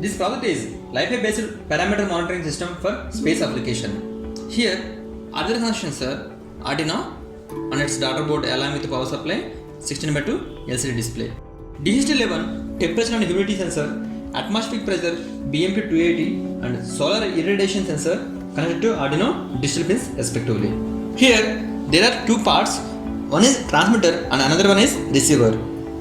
This project is LIFI based parameter monitoring system for space application. Here, other connections are Arduino and its daughter board along with power supply, 16:2 LCD display. DHT11 temperature and humidity sensor, atmospheric pressure BMP280 and solar irradiation sensor connected to Arduino digital pins respectively. Here, there are two parts. One is transmitter and another one is receiver.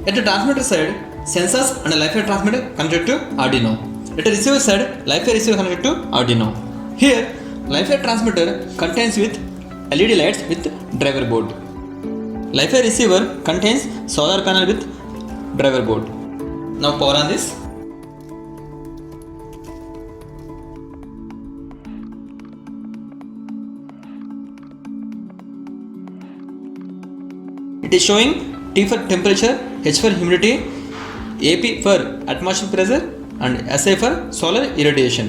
At the transmitter side, sensors and LIFI transmitter connected to Arduino. At the receiver side, LIFI receiver connected to Arduino. Here, LIFI transmitter contains with LED lights with driver board. LIFI receiver contains solar panel with driver board. Now power on this. It is showing T for temperature, H for humidity, AP for atmospheric pressure and SA for solar irradiation.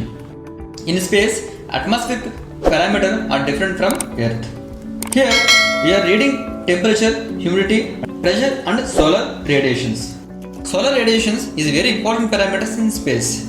In space, atmospheric parameters are different from Earth. Here, we are reading temperature, humidity, pressure and solar radiations. Solar radiations is a very important parameters in space.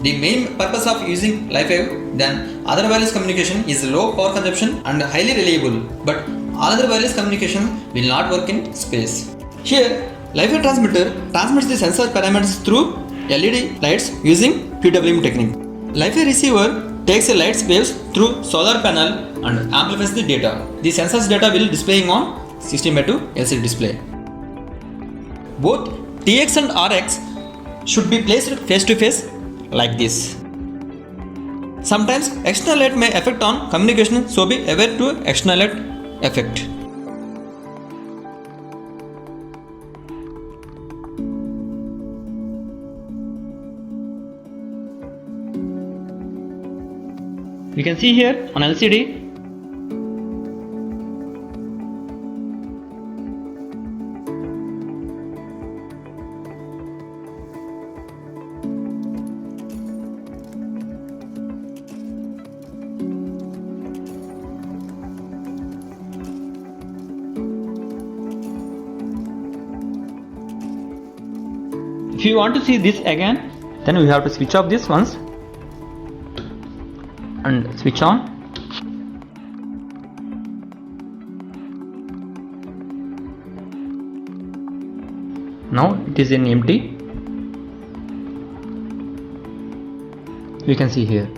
The main purpose of using LIFI than other wireless communication is low power consumption and highly reliable, but all other wireless communication will not work in space. Here, LIFI transmitter transmits the sensor parameters through LED lights using PWM technique. LIFI receiver takes the light waves through solar panel and amplifies the data. The sensor's data will displaying on 16:2 LCD display. Both TX and RX should be placed face to face like this. Sometimes external light may affect on communication, so be aware to external light effect. You can see here on LCD if you want to see this again, then we have to switch off this once and switch on. Now it is in empty. You can see here.